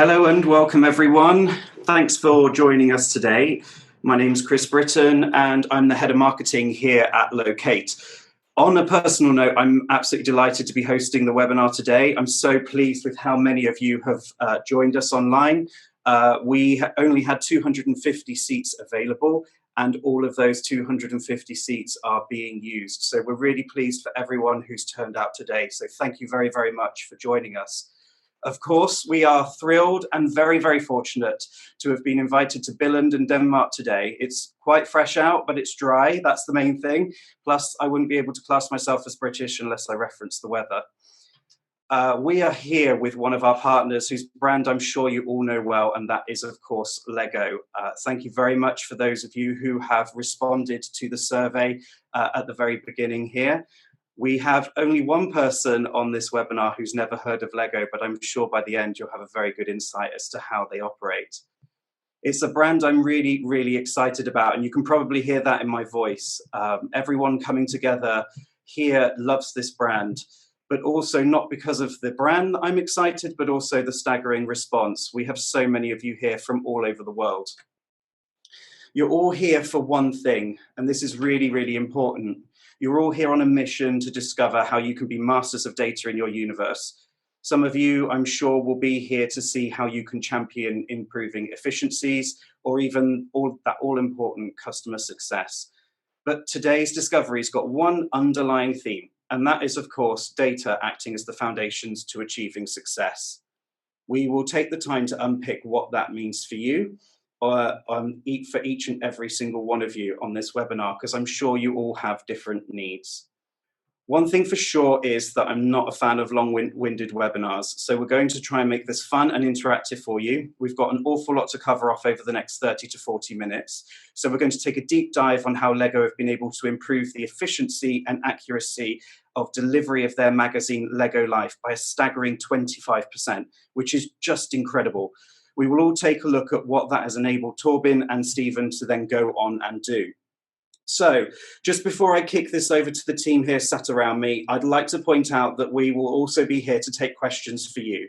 Hello and welcome everyone. Thanks for joining us today. My name's Chris Britton and I'm the head of marketing here at Loqate. On a personal note, I'm absolutely delighted to be hosting the webinar today. I'm so pleased with how many of you have joined us online. We only had 250 seats available and all of those 250 seats are being used. So we're really pleased for everyone who's turned out today. So thank you very, very much for joining us. Of course, we are thrilled and very, very fortunate to have been invited to Billund in Denmark today. It's quite fresh out, but it's dry. That's the main thing. Plus, I wouldn't be able to class myself as British unless I reference the weather. We are here with one of our partners whose brand I'm sure you all know well, and that is, of course, Lego. Thank you very much for those of you who have responded to the survey at the very beginning here. We have only one person on this webinar who's never heard of Lego, but I'm sure by the end you'll have a very good insight as to how they operate. It's a brand I'm really, really excited about, and you can probably hear that in my voice. Everyone coming together here loves this brand, but also not because of the brand I'm excited, but also the staggering response. We have so many of you here from all over the world. You're all here for one thing, and this is really, really important. You're all here on a mission to discover how you can be masters of data in your universe. Some of you, I'm sure, will be here to see how you can champion improving efficiencies or even that all-important customer success. But today's discovery's got one underlying theme, and that is, of course, data acting as the foundations to achieving success. We will take the time to unpick what that means for you, for each and every single one of you on this webinar, because I'm sure you all have different needs. One thing for sure is that I'm not a fan of long-winded webinars, so we're going to try and make this fun and interactive for you. We've got an awful lot to cover off over the next 30 to 40 minutes, so we're going to take a deep dive on how Lego have been able to improve the efficiency and accuracy of delivery of their magazine Lego Life by a staggering 25%, which is just incredible. We will all take a look at what that has enabled Torben and Stephen to then go on and do. So, just before I kick this over to the team here sat around me, I'd like to point out that we will also be here to take questions for you.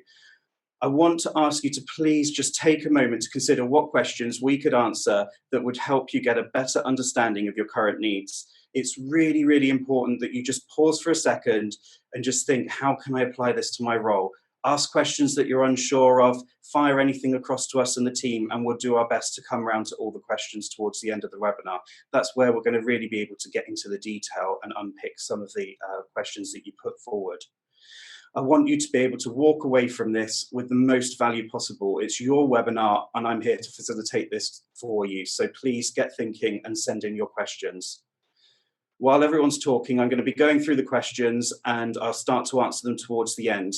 I want to ask you to please just take a moment to consider what questions we could answer that would help you get a better understanding of your current needs. It's really, really important that you just pause for a second and just think, how can I apply this to my role? Ask questions that you're unsure of, fire anything across to us and the team, and we'll do our best to come around to all the questions towards the end of the webinar. That's where we're going to really be able to get into the detail and unpick some of the questions that you put forward. I want you to be able to walk away from this with the most value possible. It's your webinar, and I'm here to facilitate this for you. So please get thinking and send in your questions. While everyone's talking, I'm going to be going through the questions and I'll start to answer them towards the end.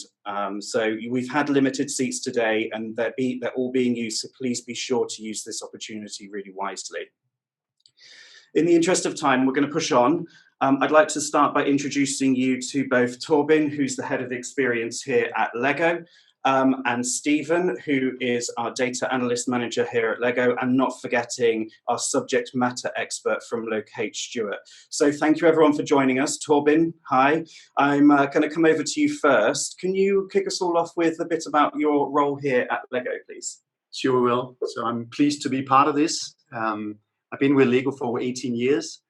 So we've had limited seats today and they're all being used, so please be sure to use this opportunity really wisely. In the interest of time, we're going to push on. I'd like to start by introducing you to both Torben, who's the head of experience here at Lego, and Stephen, who is our data analyst manager here at Lego, and not forgetting our subject matter expert from Loqate, Stuart. So thank you everyone for joining us. Torben, hi. I'm going to come over to you first. Can you kick us all off with a bit about your role here at Lego, please? Sure will. So I'm pleased to be part of this. I've been with Lego for over 18 years,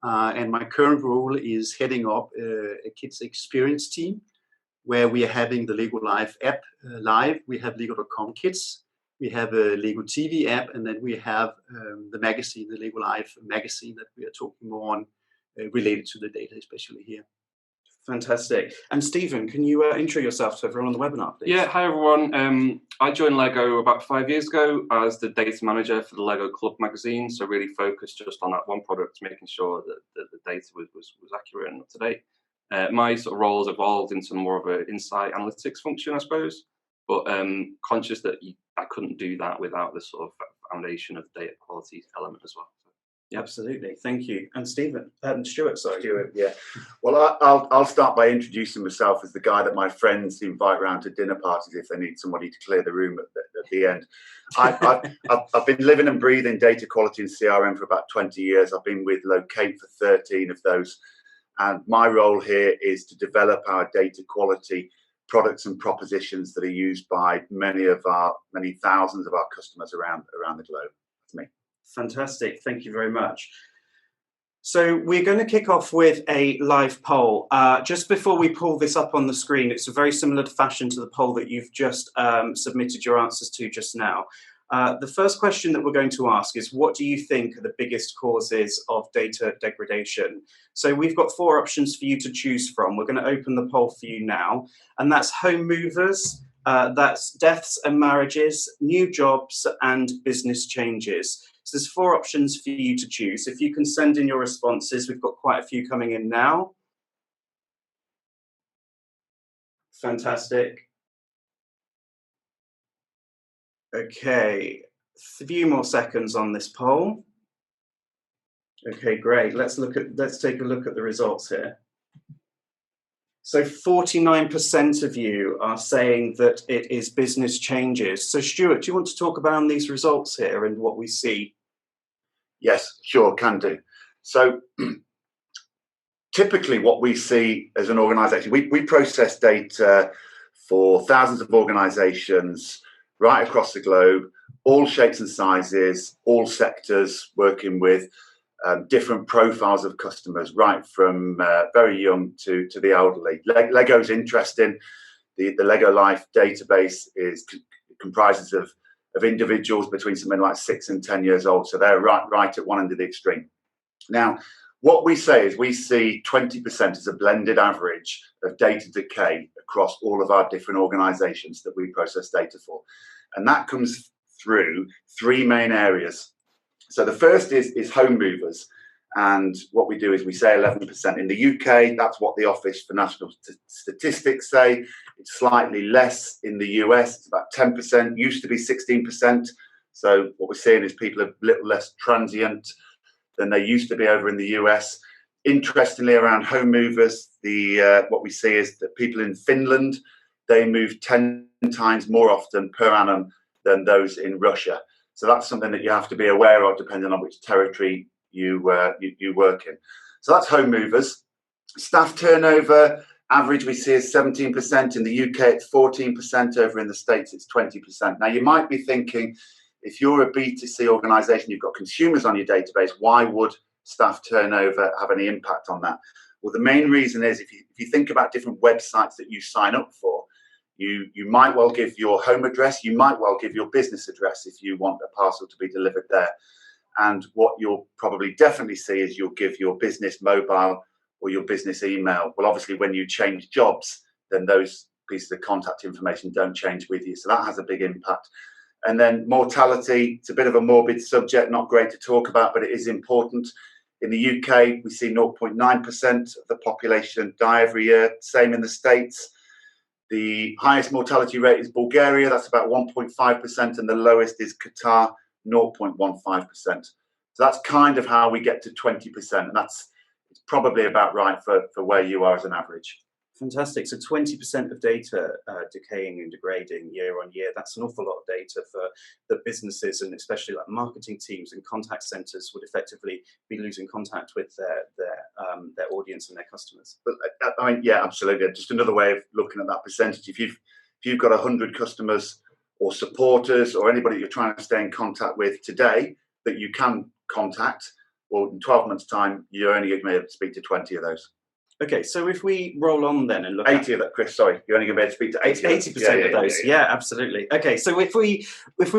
and my current role is heading up a kids experience team, where we are having the Lego Live app live. We have Lego.com Kids, we have a Lego TV app, and then we have the magazine, the Lego Live magazine that we are talking more on related to the data, especially here. Fantastic. And Stephen, can you intro yourself to everyone on the webinar, please? Yeah, hi everyone. I joined Lego about 5 years ago as the data manager for the Lego Club magazine, so really focused just on that one product, making sure that the data was accurate and up to date. My sort of role has evolved into more of an insight analytics function, I suppose, but conscious that I couldn't do that without this sort of foundation of data quality element as well. So, yeah. Absolutely, thank you. And Stephen, Stuart, sorry. Stuart, yeah. Well, I'll start by introducing myself as the guy that my friends invite round to dinner parties if they need somebody to clear the room at the end. I've been living and breathing data quality and CRM for about 20 years. I've been with Loqate for 13 of those. And my role here is to develop our data quality products and propositions that are used by many thousands of our customers around the globe. That's me. Fantastic. Thank you very much. So we're going to kick off with a live poll. Just before we pull this up on the screen, it's a very similar fashion to the poll that you've just submitted your answers to just now. The first question that we're going to ask is, what do you think are the biggest causes of data degradation? So we've got 4 options for you to choose from. We're going to open the poll for you now, and that's home movers, that's deaths and marriages, new jobs, and business changes. So there's 4 options for you to choose. If you can send in your responses, we've got quite a few coming in now. Fantastic. Okay, a few more seconds on this poll. Okay, great. Let's take a look at the results here. So 49% of you are saying that it is business changes. So Stuart, do you want to talk about these results here and what we see? Yes, sure, can do. So typically what we see as an organisation, we process data for thousands of organisations right across the globe, all shapes and sizes, all sectors, working with different profiles of customers, right from very young to the elderly. Lego's interesting. The Lego Life database comprises of individuals between something like 6 and 10 years old, so they're right at one end of the extreme. Now, what we say is we see 20% as a blended average of data decay across all of our different organisations that we process data for, and that comes through 3 main areas. So the first is home movers, and what we do is we say 11%. In the UK, that's what the Office for National Statistics say. It's slightly less in the US, it's about 10%, used to be 16%. So what we're seeing is people are a little less transient than they used to be over in the US. Interestingly, around home movers, what we see is that people in Finland, they move 10 times more often per annum than those in Russia. So that's something that you have to be aware of depending on which territory you work in. So that's home movers. Staff turnover, average we see is 17%. In the UK, it's 14%. Over in the States, it's 20%. Now, you might be thinking, if you're a B2C organisation, you've got consumers on your database, why would staff turnover have any impact on that? Well, the main reason is if you think about different websites that you sign up for, you might well give your home address, you might well give your business address if you want a parcel to be delivered there. And what you'll probably definitely see is you'll give your business mobile or your business email. Well, obviously, when you change jobs, then those pieces of contact information don't change with you. So that has a big impact. And then mortality, it's a bit of a morbid subject, not great to talk about, but it is important. In the UK, we see 0.9% of the population die every year. Same in the States. The highest mortality rate is Bulgaria, that's about 1.5%, and the lowest is Qatar, 0.15%. So that's kind of how we get to 20%, and it's probably about right for where you are as an average. Fantastic. So 20% of data decaying and degrading year on year. That's an awful lot of data for the businesses, and especially like marketing teams and contact centers would effectively be losing contact with their audience and their customers. But I mean, yeah, absolutely. Just another way of looking at that percentage. If you've got 100 customers or supporters or anybody you're trying to stay in contact with today that you can contact, well, in 12 months' time, you're only going to be able to speak to 20 of those. Okay, so if we roll on then and look 80 of that, Chris, sorry, you're only going to be able to speak to 80% of those. Yeah, absolutely. Okay, so if we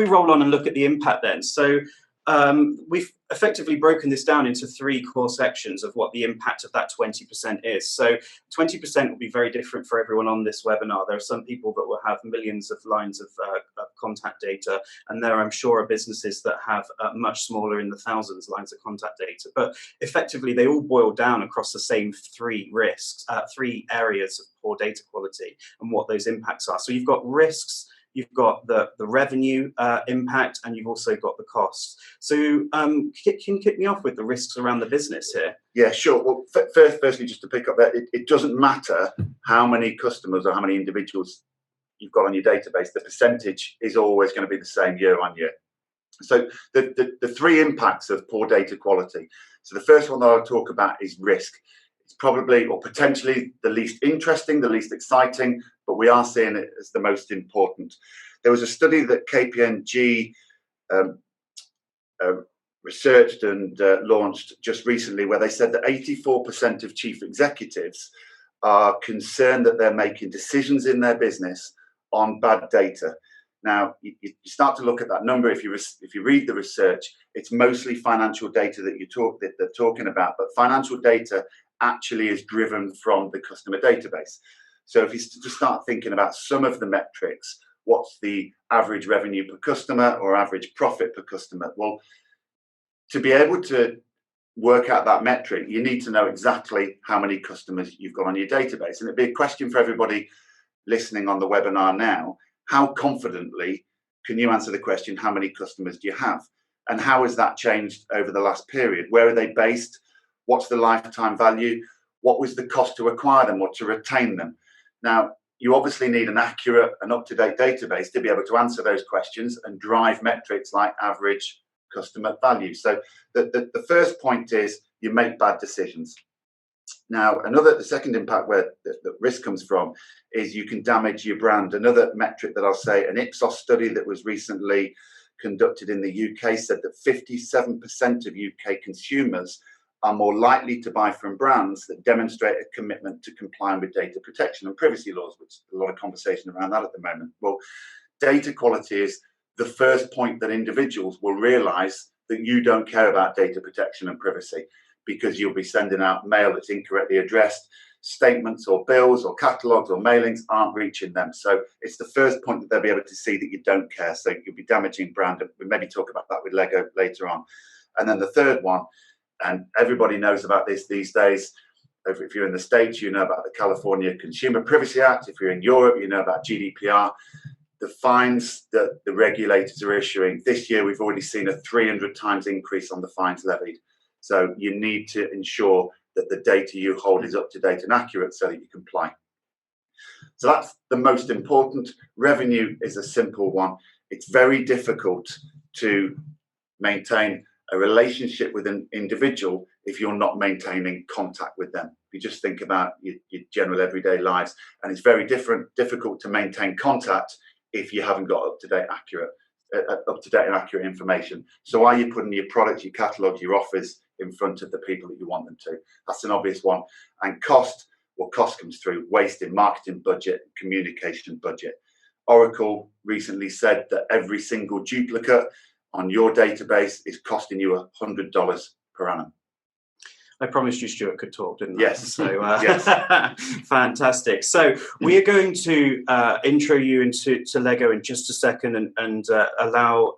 roll on and look at the impact then, so we've effectively broken this down into 3 core sections of what the impact of that 20% is. So 20% will be very different for everyone on this webinar. There are some people that will have millions of lines of contact data, and there I'm sure are businesses that have much smaller, in the thousands, lines of contact data. But effectively, they all boil down across the same 3 risks, 3 areas of poor data quality and what those impacts are. So you've got risks, you've got the revenue impact, and you've also got the costs. So can you kick me off with the risks around the business here? Yeah, sure. Well, firstly, just to pick up that, it doesn't matter how many customers or how many individuals you've got on your database, the percentage is always going to be the same year on year. So the 3 impacts of poor data quality. So the first one that I'll talk about is risk. It's probably or potentially the least interesting, the least exciting, but we are seeing it as the most important. There was a study that KPMG researched and launched just recently where they said that 84% of chief executives are concerned that they're making decisions in their business on bad data. Now, you start to look at that number. If you read the research, it's mostly financial data that they're talking about, but financial data actually is driven from the customer database. So if you just start thinking about some of the metrics, what's the average revenue per customer or average profit per customer? Well, to be able to work out that metric, you need to know exactly how many customers you've got on your database. And it'd be a question for everybody listening on the webinar now. How confidently can you answer the question, how many customers do you have? And how has that changed over the last period? Where are they based? What's the lifetime value? What was the cost to acquire them or to retain them? Now, you obviously need an accurate and up-to-date database to be able to answer those questions and drive metrics like average customer value. So the first point is you make bad decisions. Now, the second impact where the risk comes from is you can damage your brand. Another metric that I'll say, an Ipsos study that was recently conducted in the UK said that 57% of UK consumers are more likely to buy from brands that demonstrate a commitment to complying with data protection and privacy laws, which is a lot of conversation around that at the moment. Well, data quality is the first point that individuals will realize that you don't care about data protection and privacy, because you'll be sending out mail that's incorrectly addressed, statements or bills or catalogs or mailings aren't reaching them. So it's the first point that they'll be able to see that you don't care. So you'll be damaging brand. We'll maybe talk about that with Lego later on. And then the third one, and everybody knows about this these days. If you're in the States, you know about the California Consumer Privacy Act. If you're in Europe, you know about GDPR. The fines that the regulators are issuing this year, we've already seen a 300 times increase on the fines levied. So you need to ensure that the data you hold is up to date and accurate so that you comply. So that's the most important. Revenue is a simple one. It's very difficult to maintain a relationship with an individual if you're not maintaining contact with them. If you just think about your general everyday lives, and it's very difficult to maintain contact if you haven't got up-to-date and accurate information. So are you putting your products, your catalogs, your offers in front of the people that you want them to? That's an obvious one. And cost, well, cost comes through waste in marketing budget, communication budget. Oracle recently said that every single duplicate on your database is costing you $100 per annum. I promised you Stuart could talk, didn't I? Yes. So, yes. Fantastic. So we are going to intro you into Lego in just a second and allow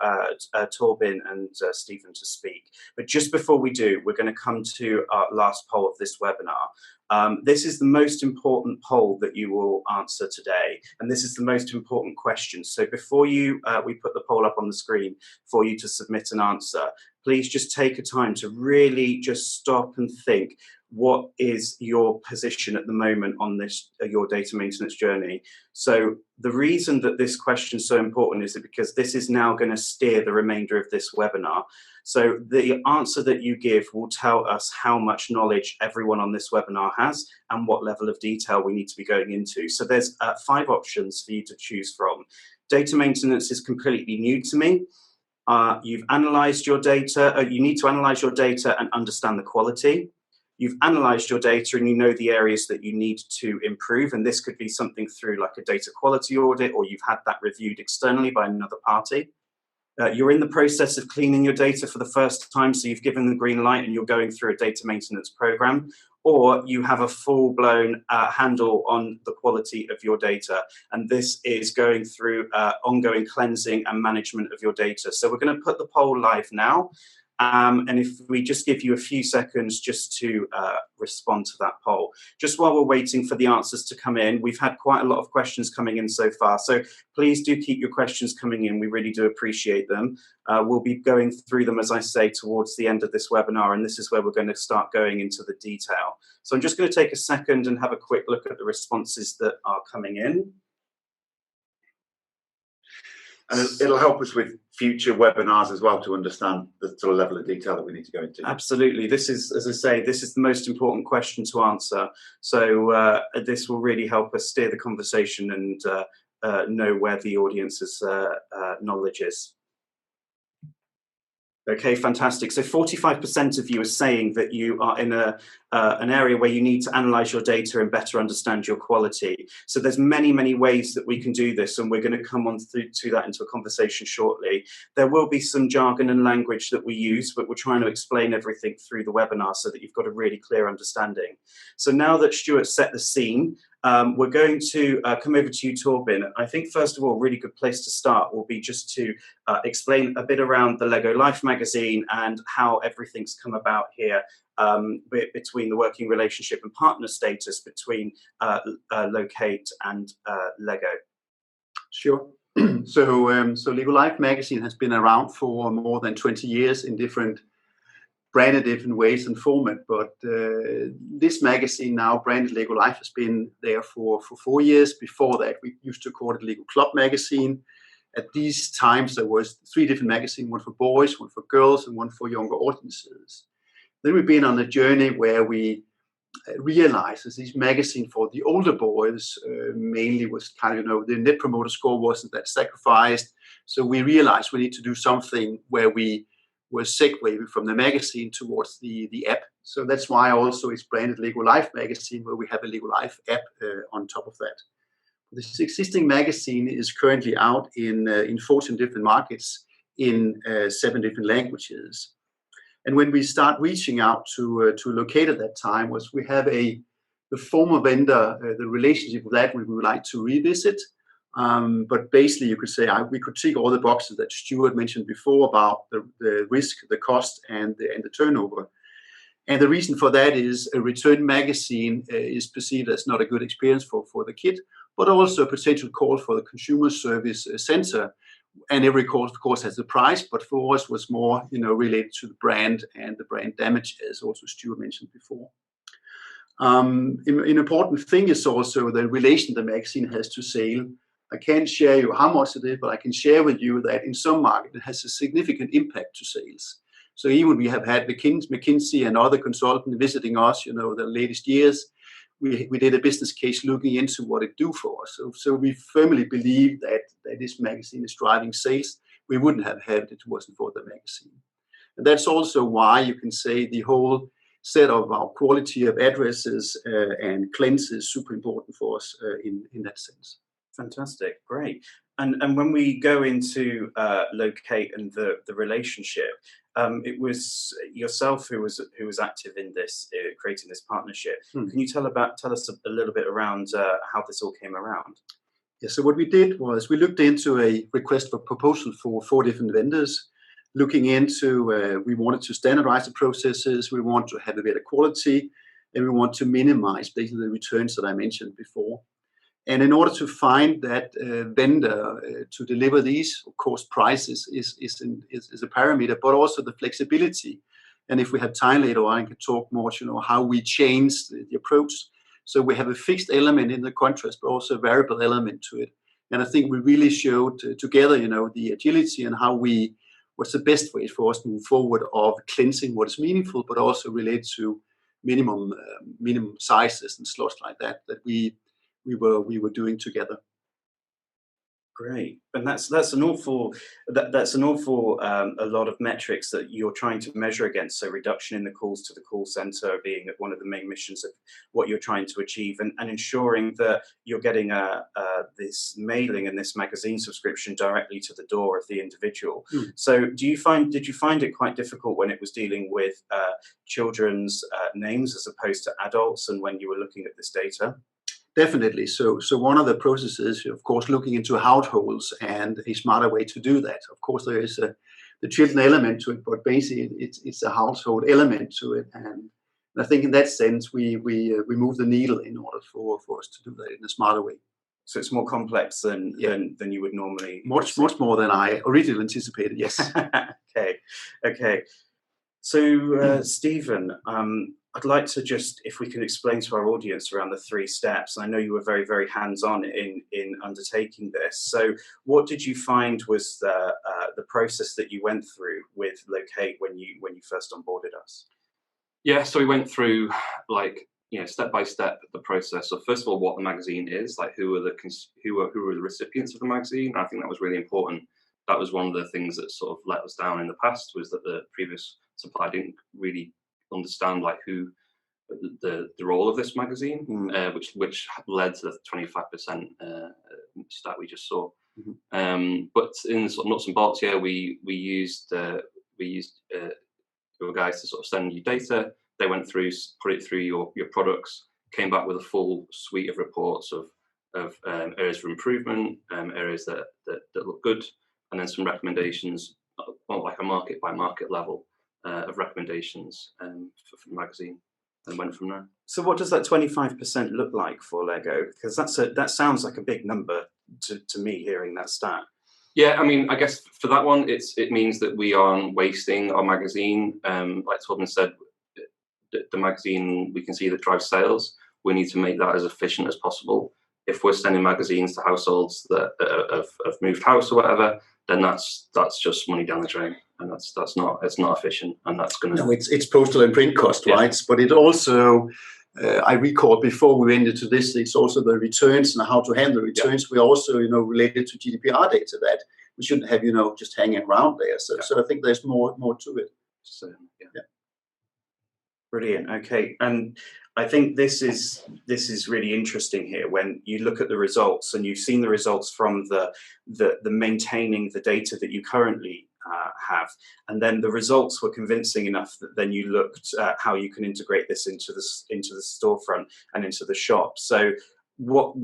Torben and Stephen to speak. But just before we do, we're going to come to our last poll of this webinar. This is the most important poll that you will answer today, and this is the most important question. So before we put the poll up on the screen for you to submit an answer, please just take a time to really just stop and think, what is your position at the moment on this, your data maintenance journey? So the reason that this question is so important is because this is now going to steer the remainder of this webinar. So the answer that you give will tell us how much knowledge everyone on this webinar has and what level of detail we need to be going into. So there's 5 options for you to choose from. Data maintenance is completely new to me. You've analyzed your data. You need to analyze your data and understand the quality. You've analyzed your data and you know the areas that you need to improve. And this could be something through like a data quality audit, or you've had that reviewed externally by another party. You're in the process of cleaning your data for the first time, so you've given the green light and you're going through a data maintenance program, or you have a full-blown handle on the quality of your data, and this is going through ongoing cleansing and management of your data. So we're going to put the poll live now. And if we just give you a few seconds just to respond to that poll. Just while we're waiting for the answers to come in, we've had quite a lot of questions coming in so far. So please do keep your questions coming in. We really do appreciate them. We'll be going through them, as I say, towards the end of this webinar, and this is where we're going to start going into the detail. So I'm just going to take a second and have a quick look at the responses that are coming in. And it'll help us with future webinars as well to understand the sort of level of detail that we need to go into. Absolutely. This is, as I say, this is the most important question to answer. So this will really help us steer the conversation and know where the audience's knowledge is. Okay, fantastic. So 45% of you are saying that you are in an area where you need to analyze your data and better understand your quality. So there's many, many ways that we can do this, and we're going to come on to that into a conversation shortly. There will be some jargon and language that we use, but we're trying to explain everything through the webinar so that you've got a really clear understanding. So now that Stuart set the scene, we're going to come over to you, Torben. I think, first of all, a really good place to start will be just to explain a bit around the Lego Life magazine and how everything's come about here between the working relationship and partner status between Loqate and Lego. Sure. So Lego Life magazine has been around for more than 20 years in different branded different ways and format, but this magazine now, branded Lego Life, has been there for 4 years. Before that, we used to call it Lego Club magazine. At these times, there was 3 different magazines, one for boys, one for girls, and one for younger audiences. Then we've been on a journey where we realized that this magazine for the older boys mainly was kind of, the net promoter score wasn't that sacrificed. So we realized we need to do something where we were segueing from the magazine towards the app. So that's why also it's branded Lego Life magazine, where we have a Lego Life app on top of that. This existing magazine is currently out in 14 different markets in 7 different languages. And when we start reaching out to Loqate at that time, was we have the former vendor, the relationship with that we would like to revisit. But basically, you could say we could tick all the boxes that Stuart mentioned before about the risk, the cost, and the turnover. And the reason for that is a return magazine is perceived as not a good experience for the kid, but also a potential call for the consumer service center. And every call, of course, has a price, but for us was more, related to the brand and the brand damage, as also Stuart mentioned before. An important thing is also the relation the magazine has to sale. I can't share you how much it is, but I can share with you that in some markets it has a significant impact to sales. So even we have had McKinsey and other consultants visiting us, the latest years, we did a business case looking into what it do for us. So we firmly believe that this magazine is driving sales. We wouldn't have had it if it wasn't for the magazine. And that's also why you can say the whole set of our quality of addresses and claims is super important for us in that sense. Fantastic, great. And when we go into Loqate and the relationship, it was yourself who was active in this, creating this partnership. Can you tell us a little bit around how this all came around? Yeah, so what we did was we looked into a request for proposal for 4 different vendors, looking into we wanted to standardize the processes, we want to have a better quality, and we want to minimize basically the returns that I mentioned before. And in order to find that vendor to deliver these, of course, prices is a parameter, but also the flexibility. And if we have time later on, I can talk more, how we change the approach. So we have a fixed element in the contract, but also a variable element to it. And I think we really showed together, the agility and what's the best way for us to move forward of cleansing what is meaningful, but also relate to minimum sizes and slots like that we were doing together. Great, and that's an awful a lot of metrics that you're trying to measure against. So reduction in the calls to the call center being one of the main missions of what you're trying to achieve, and ensuring that you're getting this mailing and this magazine subscription directly to the door of the individual. So did you find it quite difficult when it was dealing with children's names as opposed to adults, and when you were looking at this data? Definitely. So one of the processes, of course, looking into households and a smarter way to do that. Of course, there is the children element to it, but basically it's a household element to it. And I think in that sense, we move the needle in order for us to do that in a smarter way. So it's more complex than you would normally. Much more than I originally anticipated. Yes. Okay. So Stephen, I'd like to just, if we can explain to our audience around the 3 steps. I know you were very, very hands-on in undertaking this. So what did you find was the process that you went through with Loqate when you first onboarded us? Yeah, so we went through, like, step by step the process. So first of all, what the magazine is, like who are the recipients of the magazine. I think that was really important. That was one of the things that sort of let us down in the past, was that the previous supplier didn't really understand like who the role of this magazine, which led to the 25% stat we just saw. But in the sort of nuts and bolts, we used your guys to sort of send you data. They went through, put it through your products, came back with a full suite of reports of areas for improvement, areas that look good, and then some recommendations, like a market by market level of recommendations for the magazine, and went from there. So what does that 25% look like for Lego? Because that sounds like a big number to me, hearing that stat. Yeah, I mean, I guess for that one, it means that we aren't wasting our magazine. Like Torben said, the magazine, we can see that drives sales. We need to make that as efficient as possible. If we're sending magazines to households that have moved house or whatever, then that's just money down the drain, and it's not efficient, and that's going to. No, it's postal and print cost, right? But it also, I recall before we went into this, it's also the returns and how to handle returns. We also, related to GDPR data that we shouldn't have, just hanging around there. So I think there's more to it. So, yeah. Brilliant. Okay, and I think this is really interesting here. When you look at the results, and you've seen the results from the maintaining the data that you currently have, and then the results were convincing enough that then you looked at how you can integrate this into the storefront and into the shop. So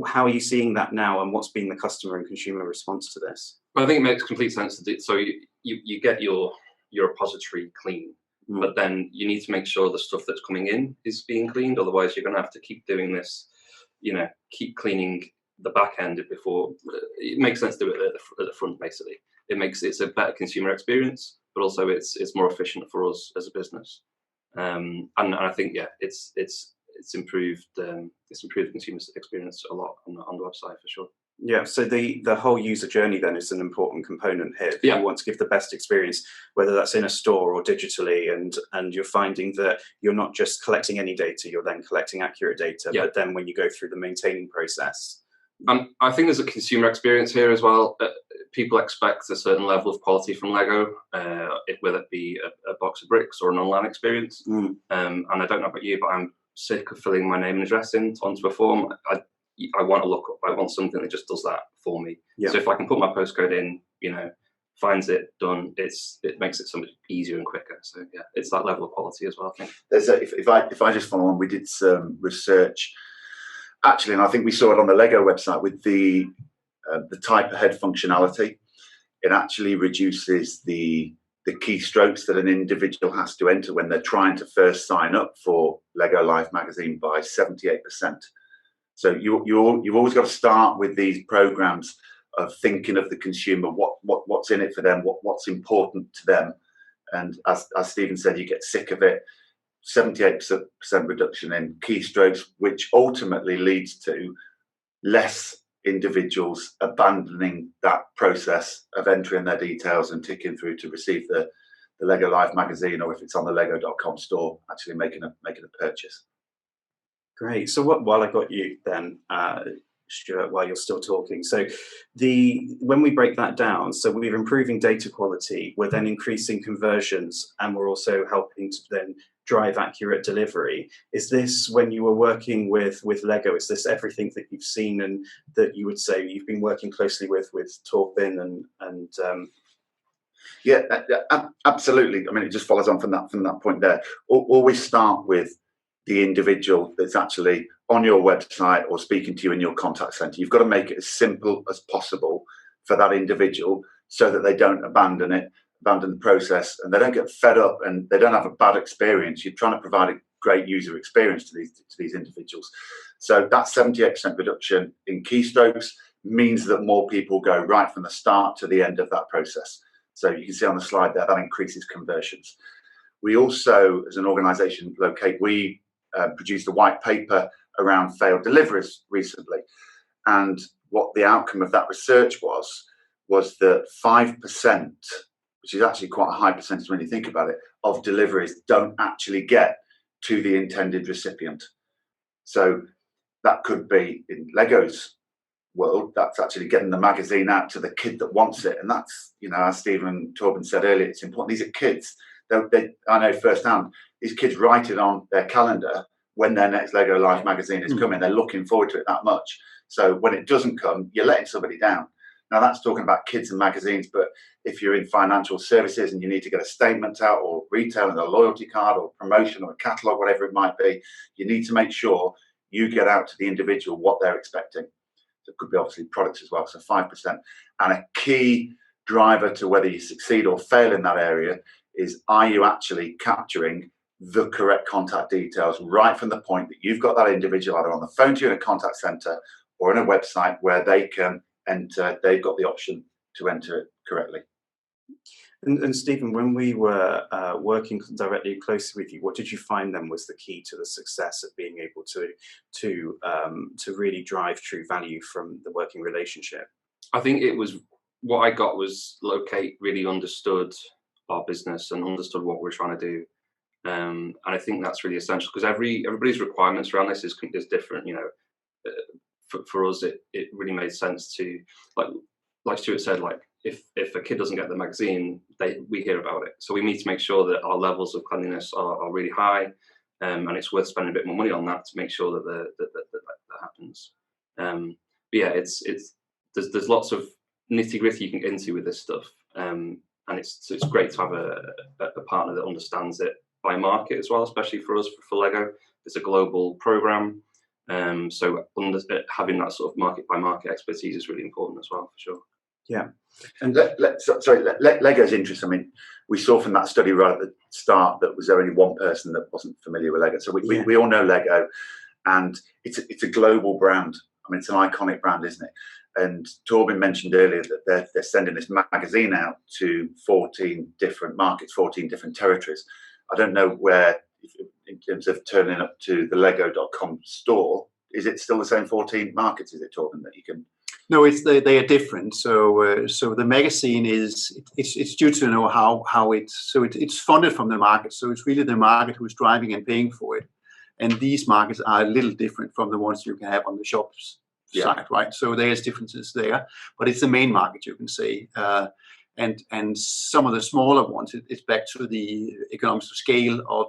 how are you seeing that now, and what's been the customer and consumer response to this? Well, I think it makes complete sense to do. So you get your repository clean. But then you need to make sure the stuff that's coming in is being cleaned. Otherwise, you're going to have to keep doing this, keep cleaning the back end before. It makes sense to do it at the front, basically. It's a better consumer experience, but also it's more efficient for us as a business. And I think, it's improved the consumer experience a lot on the website for sure. Yeah, so the whole user journey then is an important component here. If you want to give the best experience, whether that's in a store or digitally, and you're finding that you're not just collecting any data, you're then collecting accurate data, but then when you go through the maintaining process. And I think there's a consumer experience here as well. People expect a certain level of quality from Lego, whether it be a box of bricks or an online experience. And I don't know about you, but I'm sick of filling my name and address onto a form. I want to look up. I want something that just does that for me. So if I can put my postcode in, finds it, done. It makes it so much easier and quicker. So it's that level of quality as well, I think. If I just follow on, we did some research actually, and I think we saw it on the Lego website with the type ahead functionality. It actually reduces the keystrokes that an individual has to enter when they're trying to first sign up for Lego Life magazine by 78%. So you've always got to start with these programs of thinking of the consumer, what's in it for them, what's important to them. And as Stephen said, you get sick of it. 78% reduction in keystrokes, which ultimately leads to less individuals abandoning that process of entering their details and ticking through to receive the Lego Life magazine, or if it's on the lego.com store, actually making a purchase. Great. So while I got you then, Stuart, while you're still talking, so when we break that down, so we're improving data quality, we're then increasing conversions, and we're also helping to then drive accurate delivery. Is this, when you were working with Lego, is this everything that you've seen and that you would say you've been working closely with Torben and Yeah, absolutely. I mean, it just follows on from that point there. Always start with the individual that's actually on your website or speaking to you in your contact center. You've got to make it as simple as possible for that individual so that they don't abandon the process, and they don't get fed up and they don't have a bad experience. You're trying to provide a great user experience to these individuals. So that 78% reduction in keystrokes means that more people go right from the start to the end of that process. So you can see on the slide there, that increases conversions. We also, as an organization, Loqate, we produced a white paper around failed deliveries recently. And what the outcome of that research was that 5%, which is actually quite a high percentage when you think about it, of deliveries don't actually get to the intended recipient. So that could be, in Lego's world, that's actually getting the magazine out to the kid that wants it. And that's, as Stephen Torben said earlier, it's important. These are kids. I know firsthand, these kids write it on their calendar when their next Lego Life magazine is coming. They're looking forward to it that much. So when it doesn't come, you're letting somebody down. Now, that's talking about kids and magazines, but if you're in financial services and you need to get a statement out, or retail and a loyalty card, or promotion, or a catalogue, whatever it might be, you need to make sure you get out to the individual what they're expecting. So it could be obviously products as well, so 5%. And a key driver to whether you succeed or fail in that area is, are you actually capturing the correct contact details right from the point that you've got that individual either on the phone to you in a contact centre or in a website where they can enter, they've got the option to enter it correctly. And Stephen, when we were working directly closely with you, what did you find then was the key to the success of being able to really drive true value from the working relationship? I think it was, what I got was Loqate really understood our business and understood what we're trying to do. And I think that's really essential, because everybody's requirements around this is different. For us, it really made sense to, like Stuart said, if a kid doesn't get the magazine, we hear about it. So we need to make sure that our levels of cleanliness are really high, and it's worth spending a bit more money on that to make sure that that happens. But yeah, there's lots of nitty gritty you can get into with this stuff, and it's great to have a partner that understands it by market as well, especially for us for Lego. It's a global program. So having that sort of market by market expertise is really important as well, for sure. Yeah. And Lego's interesting. I mean, we saw from that study right at the start that was there only one person that wasn't familiar with Lego. So we all know Lego, and it's a global brand. I mean, it's an iconic brand, isn't it? And Torben mentioned earlier that they're sending this magazine out to 14 different markets, 14 different territories. I don't know where, in terms of turning up to the Lego.com store, is it still the same 14 markets? Is it, Torben, that you can? No, they are different. So the magazine it's due to know how it's funded from the market. So it's really the market who's driving and paying for it, and these markets are a little different from the ones you can have on the shops side, right? So there's differences there, but it's the main market, you can say. And some of the smaller ones, it's back to the economics of scale of,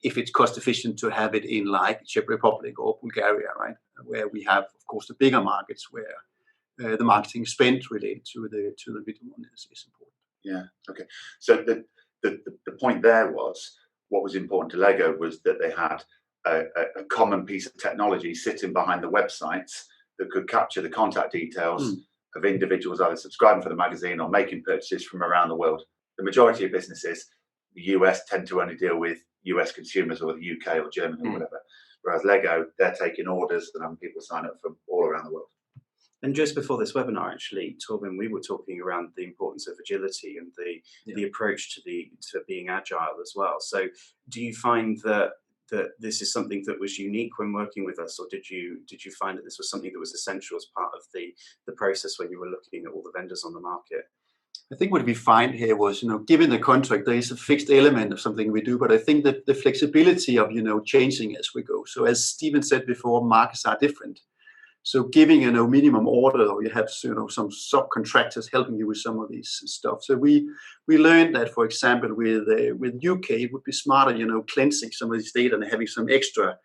if it's cost efficient to have it in like Czech Republic or Bulgaria, right? Where we have, of course, the bigger markets where the marketing spend related to the video one is important. Yeah. Okay. So the point there was, what was important to Lego was that they had a common piece of technology sitting behind the websites that could capture the contact details of individuals either subscribing for the magazine or making purchases from around the world. The majority of businesses, the US, tend to only deal with US consumers, or the UK or Germany or whatever. Whereas Lego, they're taking orders and having people sign up from all around the world. And just before this webinar, actually, Torben, we were talking around the importance of agility and the approach to being agile as well. So do you find that this is something that was unique when working with us, or did you find that this was something that was essential as part of the process when you were looking at all the vendors on the market? I think what we find here was, given the contract, there is a fixed element of something we do, but I think that the flexibility of, changing as we go. So as Stephen said before, markets are different. So giving a minimum order, or you have some subcontractors helping you with some of these stuff. So we learned that, for example, with UK, it would be smarter, cleansing some of this data and having some extra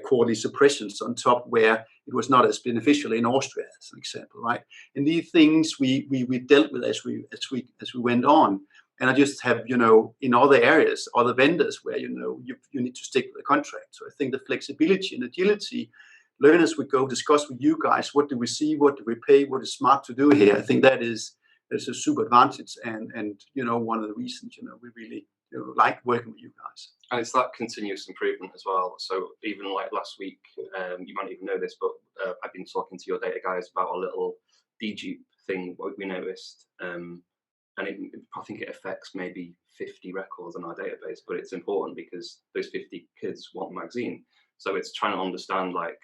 quality suppressions on top where it was not as beneficial in Austria, as an example, right? And these things we dealt with as we went on. And I just have, in other areas, other vendors where, you need to stick with the contract. So I think the flexibility and agility, learn as we go, discuss with you guys, what do we see, what do we pay, what is smart to do here. I think that's a super advantage, and one of the reasons we really like working with you guys. And it's that continuous improvement as well. So even like last week, you might even know this, but I've been talking to your data guys about a little dedupe thing what we noticed. and I think it affects maybe 50 records on our database, but it's important because those 50 kids want a magazine. So it's trying to understand, like,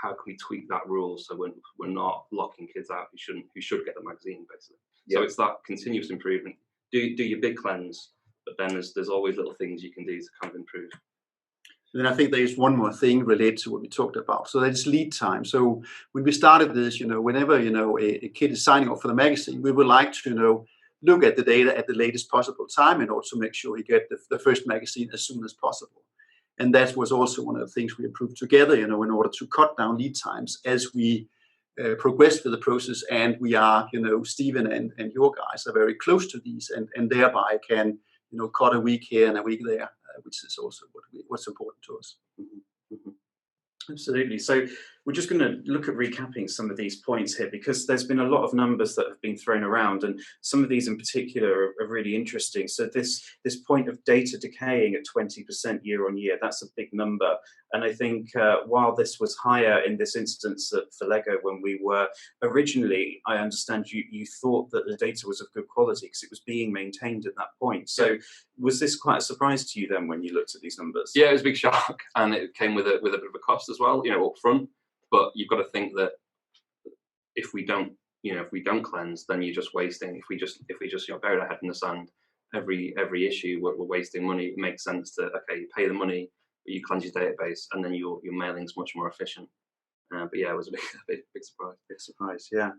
how can we tweak that rule so we're not locking kids out who should get the magazine, basically. So it's that continuous improvement. Do your big cleanse, but then there's always little things you can do to kind of improve. And then I think there is one more thing related to what we talked about. So that's lead time. So when we started this, whenever, a kid is signing up for the magazine, we would like to, look at the data at the latest possible time in order to make sure we get the first magazine as soon as possible. And that was also one of the things we improved together, in order to cut down lead times as we progress through the process. And we are, Stephen and your guys are very close to these and thereby can, cut a week here and a week there, which is also what's important to us. Mm-hmm. Mm-hmm. Absolutely. So we're just going to look at recapping some of these points here, because there's been a lot of numbers that have been thrown around, and some of these in particular are really interesting. So this point of data decaying at 20% year on year, that's a big number. And I think while this was higher in this instance for Lego when we were originally, I understand you thought that the data was of good quality because it was being maintained at that point. So was this quite a surprise to you then when you looked at these numbers? Yeah, it was a big shock, and it came with a bit of a cost as well, up front. But you've got to think that if we don't cleanse, then you're just wasting. If we just bury our head in the sand, every issue we're wasting money. It makes sense to you pay the money, but you cleanse your database, and then your mailing's much more efficient. But yeah, it was a big surprise. Big surprise, yeah.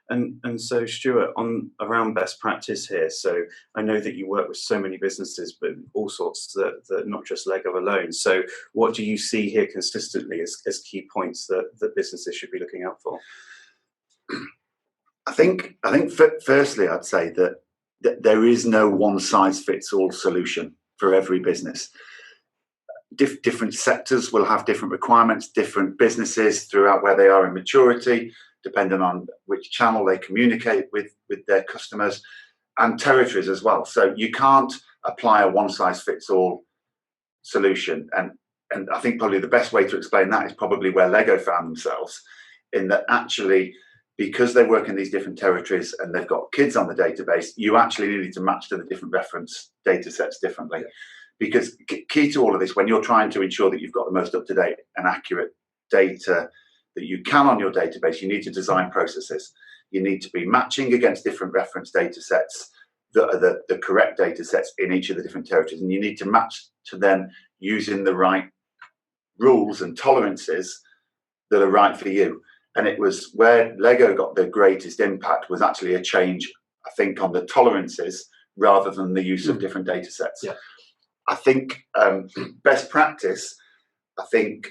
And so Stuart, around best practice here. So I know that you work with so many businesses, but all sorts that not just Lego alone. So what do you see here consistently as key points that businesses should be looking out for? I think firstly, I'd say that there is no one size fits all solution for every business. Different sectors will have different requirements, different businesses throughout where they are in maturity, depending on which channel they communicate with their customers, and territories as well. So you can't apply a one size fits all solution. And I think probably the best way to explain that is probably where Lego found themselves, in that actually, because they work in these different territories and they've got kids on the database, you actually need to match to the different reference data sets differently. Yeah. Because key to all of this, when you're trying to ensure that you've got the most up-to-date and accurate data that you can on your database, you need to design processes. You need to be matching against different reference data sets that are the correct data sets in each of the different territories. And you need to match to them using the right rules and tolerances that are right for you. And it was where Lego got the greatest impact, was actually a change, I think, on the tolerances rather than the use of different data sets. Yeah. I think best practice, I think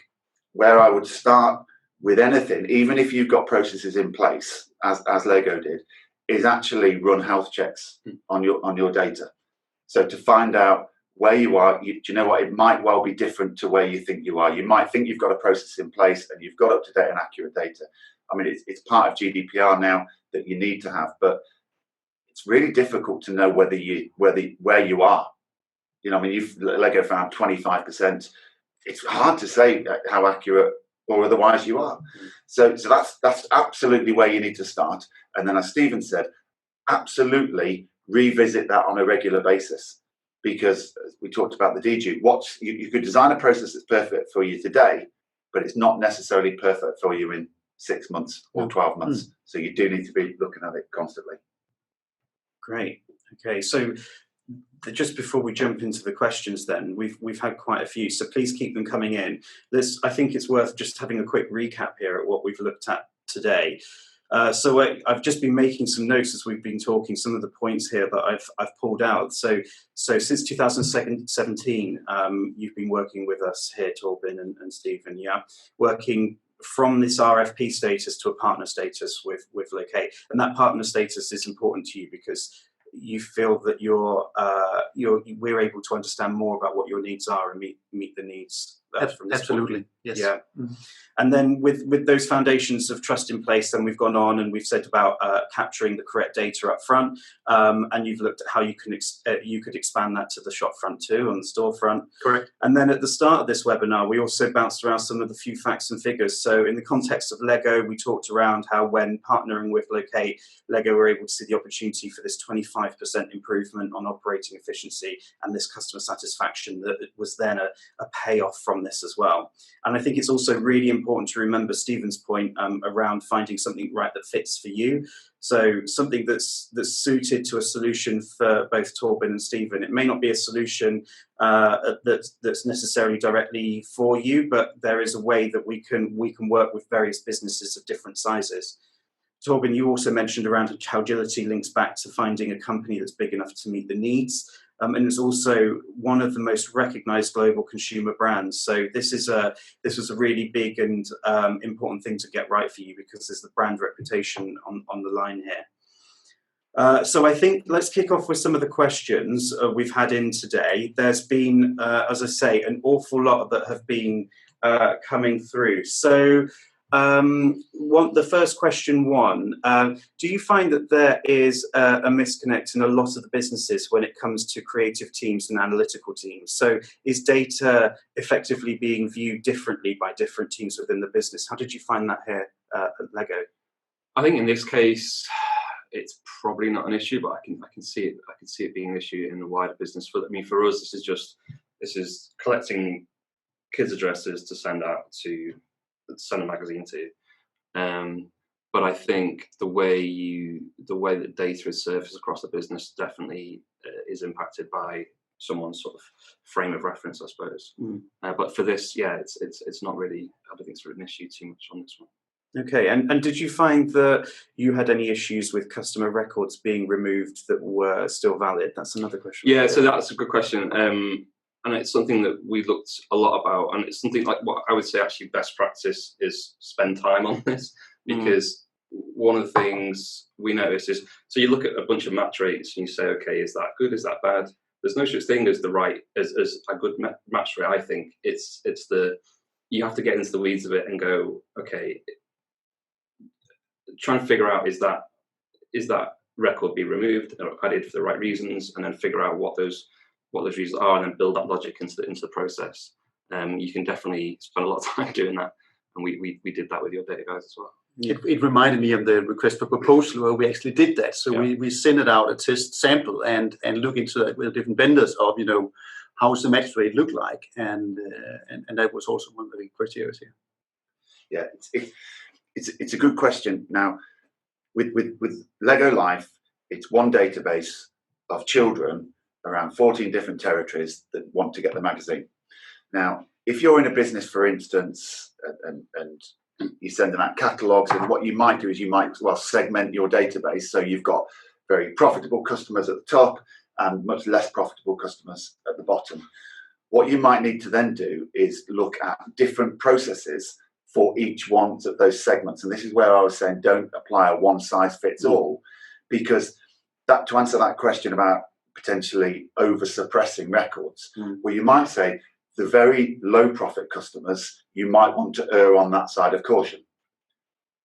where I would start with anything, even if you've got processes in place, as Lego did, is actually run health checks on your data. So to find out where you are, do you know what, it might well be different to where you think you are. You might think you've got a process in place and you've got up-to-date and accurate data. I mean, it's part of GDPR now that you need to have, but it's really difficult to know where you are. I mean, Lego found 25%. It's hard to say how accurate or otherwise you are. So that's absolutely where you need to start. And then, as Stephen said, absolutely revisit that on a regular basis, because we talked about the DG. You could design a process that's perfect for you today, but it's not necessarily perfect for you in 6 months or 12 months. So you do need to be looking at it constantly. Great. Okay, so just before we jump into the questions, then we've had quite a few, so please keep them coming in. I think it's worth just having a quick recap here at what we've looked at today. So I've just been making some notes as we've been talking, some of the points here that I've pulled out. So since 2017, you've been working with us here, Torben and Stephen, working from this RFP status to a partner status with Loqate. And that partner status is important to you because you feel that we're able to understand more about what your needs are and meet the needs from this absolutely point. yes. Yeah. And then with those foundations of trust in place, then we've gone on and we've said about capturing the correct data up front, and you've looked at how you could expand that to the shop front too, on the storefront. Correct. And then at the start of this webinar, we also bounced around some of the few facts and figures. So in the context of Lego, we talked around how when partnering with Loqate, Lego were able to see the opportunity for this 25% improvement on operating efficiency and this customer satisfaction, that it was then a payoff from this as well. And I think it's also really important to remember Stephen's point around finding something right that fits for you. So something that's suited to a solution for both Torben and Stephen. It may not be a solution that's necessarily directly for you, but there is a way that we can work with various businesses of different sizes. Torben, you also mentioned around how agility links back to finding a company that's big enough to meet the needs. And it's also one of the most recognized global consumer brands. So this was a really big and important thing to get right for you, because there's the brand reputation on the line here. So I think let's kick off with some of the questions we've had in today. There's been, as I say, an awful lot that have been coming through. So the first question do you find that there is a misconnect in a lot of the businesses when it comes to creative teams and analytical teams? So is data effectively being viewed differently by different teams within the business? How did you find that here at Lego? I think in this case, it's probably not an issue, but I can see it being an issue in the wider business. For us, this is collecting kids' addresses to send out to send a magazine to. But I think the way that data is surfaced across the business definitely is impacted by someone's sort of frame of reference, I suppose. But for this, yeah, it's not really. I don't think it's really an issue too much on this one. Okay, and did you find that you had any issues with customer records being removed that were still valid? That's another question. Yeah, so that's a good question. And it's something that we looked a lot about, and it's something like what I would say actually best practice is spend time on this, because one of the things we notice is, so you look at a bunch of match rates and you say, okay, is that good? Is that bad? There's no such thing as as a good match rate. I think it's you have to get into the weeds of it and go, okay, trying to figure out is that record be removed or added for the right reasons, and then figure out what those reasons are, and then build that logic into the process. You can definitely spend a lot of time doing that, and we did that with your data guys as well. It reminded me of the request for proposal where we actually did that. So we sent it out a test sample and look into that with different vendors of how's the match rate look like, and that was also one of the criteria here. Yeah, it's a good question. Now with Lego Life, it's one database of children around 14 different territories that want to get the magazine. Now, if you're in a business, for instance, and you're sending out catalogues, and what you might do is you might segment your database, so you've got very profitable customers at the top and much less profitable customers at the bottom. What you might need to then do is look at different processes for each one of those segments. And this is where I was saying don't apply a one-size-fits-all, because to answer that question about potentially over suppressing records, well, you might say the very low profit customers, you might want to err on that side of caution,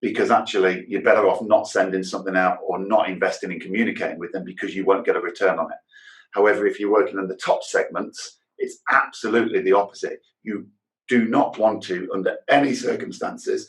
because actually you're better off not sending something out or not investing in communicating with them, because you won't get a return on it. However, if you're working in the top segments, it's absolutely the opposite. You do not want to, under any circumstances,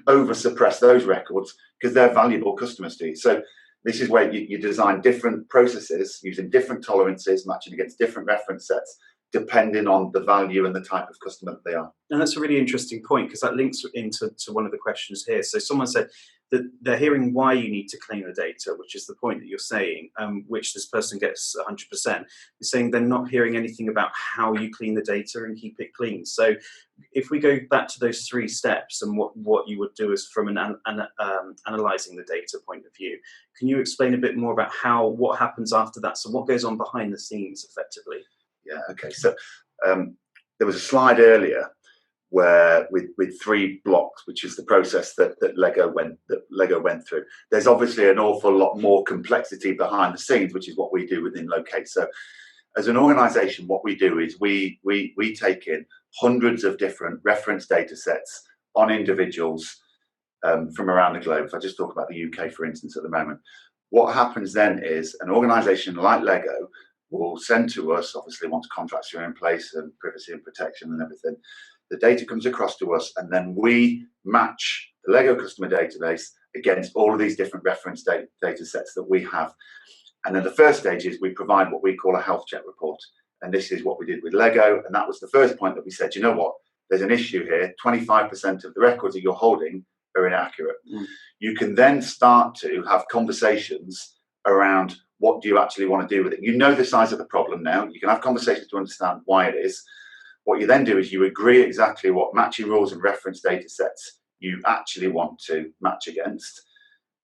over suppress those records, because they're valuable customers to you. So this is where you design different processes using different tolerances, matching against different reference sets, depending on the value and the type of customer that they are. And that's a really interesting point, because that links into one of the questions here. So someone said that they're hearing why you need to clean the data, which is the point that you're saying, which this person gets 100%. You're saying they're not hearing anything about how you clean the data and keep it clean. So if we go back to those 3 steps and what you would do is from an analysing the data point of view, can you explain a bit more about what happens after that? So what goes on behind the scenes effectively? Yeah, okay. So there was a slide earlier where with 3 blocks, which is the process that Lego went through. There's obviously an awful lot more complexity behind the scenes, which is what we do within Loqate. So as an organization, what we do is we take in hundreds of different reference data sets on individuals from around the globe. If I just talk about the UK, for instance, at the moment, what happens then is an organization like Lego will send to us, obviously once contracts are in place and privacy and protection and everything, the data comes across to us, and then we match the Lego customer database against all of these different reference data sets that we have. And then the first stage is we provide what we call a health check report. And this is what we did with Lego. And that was the first point that we said, you know what, there's an issue here. 25% of the records that you're holding are inaccurate. You can then start to have conversations around what do you actually want to do with it. You know the size of the problem now. You can have conversations to understand why it is. What you then do is you agree exactly what matching rules and reference data sets you actually want to match against.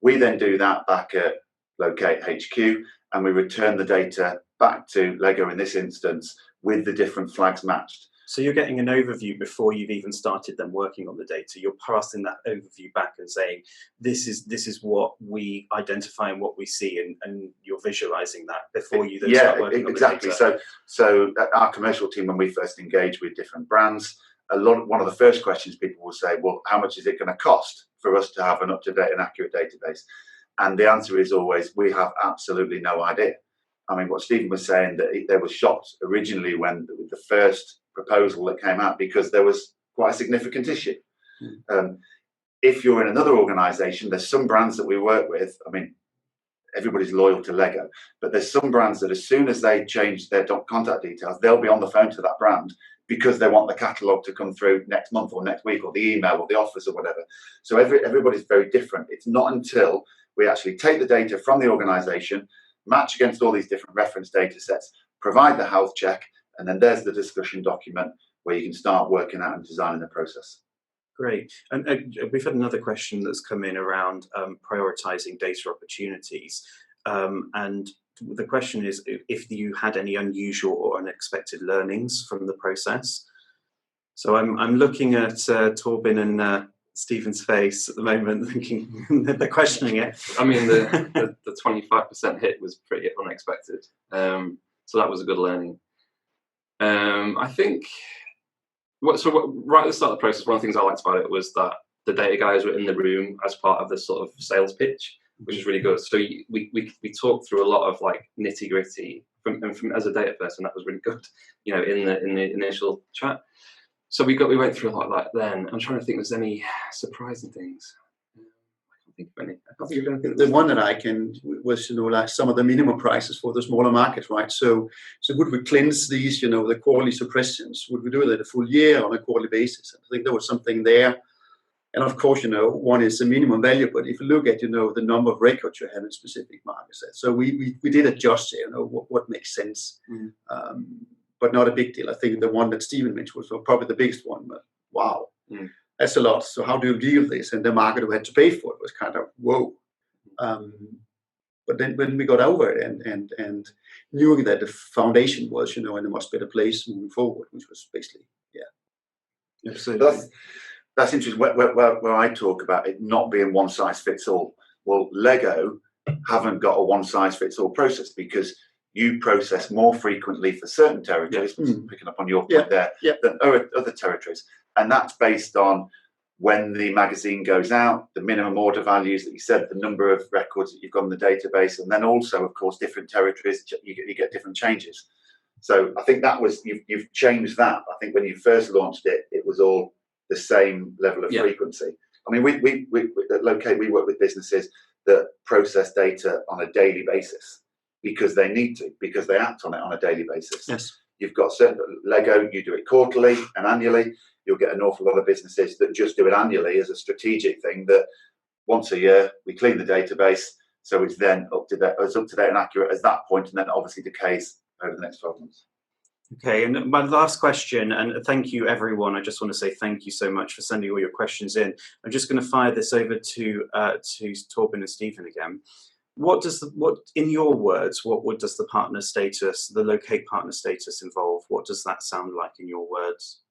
We then do that back at Loqate HQ, and we return the data back to Lego in this instance with the different flags matched. So you're getting an overview before you've even started them working on the data. You're passing that overview back and saying, this is what we identify and what we see, and you're visualizing that before you then start working on the data. Exactly. So our commercial team, when we first engage with different brands, one of the first questions people will say, well, how much is it going to cost for us to have an up-to-date and accurate database? And the answer is always, we have absolutely no idea. I mean, what Stephen was saying, that they were shocked originally when the first proposal that came out, because there was quite a significant issue. If you're in another organization, there's some brands that we work with, I mean, everybody's loyal to Lego, but there's some brands that as soon as they change their contact details, they'll be on the phone to that brand because they want the catalogue to come through next month or next week, or the email or the offers or whatever. So everybody's very different. It's not until we actually take the data from the organization, match against all these different reference data sets, provide the health check, and then there's the discussion document where you can start working out and designing the process. Great. And we've had another question that's come in around prioritizing data opportunities. And the question is if you had any unusual or unexpected learnings from the process. So I'm looking at Torben and Stephen's face at the moment, thinking they're questioning it. I mean, the 25% hit was pretty unexpected. So that was a good learning. I think, right at the start of the process, one of the things I liked about it was that the data guys were in the room as part of the sort of sales pitch, which is really good. So we talked through a lot of like nitty gritty from as a data person. That was really good, you know, in the initial chat. So we went through a lot of that then. I'm trying to think if there's any surprising things. I can't think of anything. The one that I can was, like some of the minimum prices for the smaller markets, right? So would we cleanse these, the quality suppressions? Would we do it a full year on a quarterly basis? I think there was something there. And of course, one is the minimum value, but if you look at, the number of records you have in specific markets, so we did adjust, what makes sense. But not a big deal. I think the one that Stephen mentioned was probably the biggest one, but wow. That's a lot. So how do you deal with this? And the market who had to pay for it was kind of, whoa. But then when we got over it and knew that the foundation was, in a much better place moving forward, which was basically, Absolutely. That's interesting. Where I talk about it not being one size fits all. Well, Lego haven't got a one size fits all process, because you process more frequently for certain territories, picking up on your point there, than other territories. And that's based on when the magazine goes out, the minimum order values that you said, the number of records that you've got in the database, and then also, of course, different territories, you get different changes. So I think that was, you've changed that. I think when you first launched it, it was all the same level of frequency. I mean, we at Loqate, we work with businesses that process data on a daily basis because they need to, because they act on it on a daily basis. Yes. You've got certain Lego, you do it quarterly and annually. You'll get an awful lot of businesses that just do it annually as a strategic thing, that once a year we clean the database, so it's then up to date and accurate at that point, and then obviously decays over the next 12 months. Okay, and my last question, and thank you everyone. I just want to say thank you so much for sending all your questions in. I'm just going to fire this over to Torben and Stephen again. What in your words, what does the partner status, the Loqate partner status involve? What does that sound like in your words?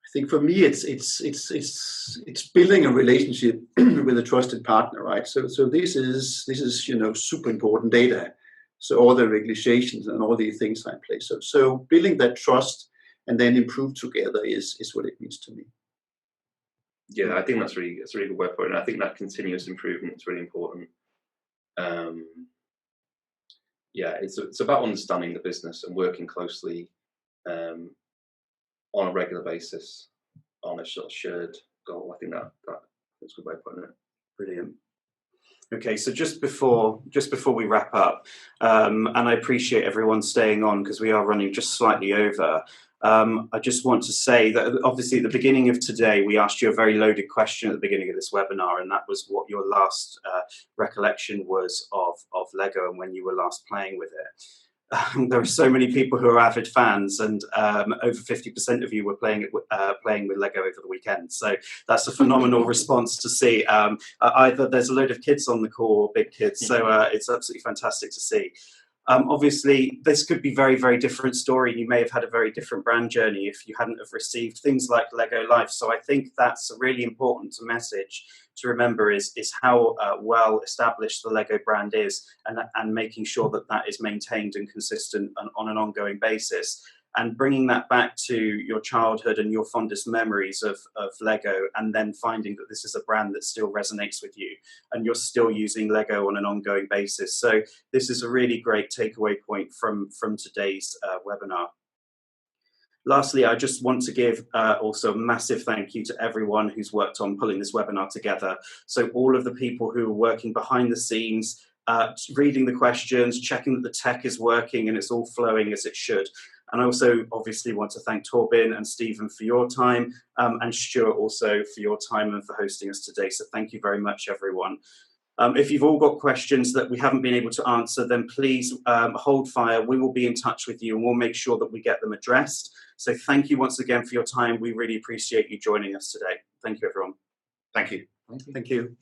I think for me, it's building a relationship with a trusted partner, right? So this is super important data So all the regulations and all the things are in place. So building that trust and then improve together is what it means to me. Yeah, I think that's a really good word for it. And I think that continuous improvement is really important. Yeah, it's about understanding the business and working closely on a regular basis on a sort of shared goal. I think that's a good way of putting it. Brilliant. Okay, so just before we wrap up, and I appreciate everyone staying on because we are running just slightly over. I just want to say that obviously at the beginning of today, we asked you a very loaded question at the beginning of this webinar, and that was what your last recollection was of Lego and when you were last playing with it. There are so many people who are avid fans, and over 50% of you were playing with Lego over the weekend. So that's a phenomenal response to see. Either there's a load of kids on the call, or big kids, so it's absolutely fantastic to see. Obviously, this could be very, very different story. You may have had a very different brand journey if you hadn't have received things like Lego Life. So I think that's a really important message to remember is how well established the Lego brand is, and making sure that is maintained and consistent on an ongoing basis. And bringing that back to your childhood and your fondest memories of Lego, and then finding that this is a brand that still resonates with you and you're still using Lego on an ongoing basis. So this is a really great takeaway point from today's webinar. Lastly, I just want to give also a massive thank you to everyone who's worked on pulling this webinar together. So all of the people who are working behind the scenes, reading the questions, checking that the tech is working and it's all flowing as it should. And I also obviously want to thank Torben and Stephen for your time, and Stuart also for your time and for hosting us today. So thank you very much, everyone. If you've all got questions that we haven't been able to answer, then please hold fire. We will be in touch with you and we'll make sure that we get them addressed. So thank you once again for your time. We really appreciate you joining us today. Thank you, everyone. Thank you. Thank you.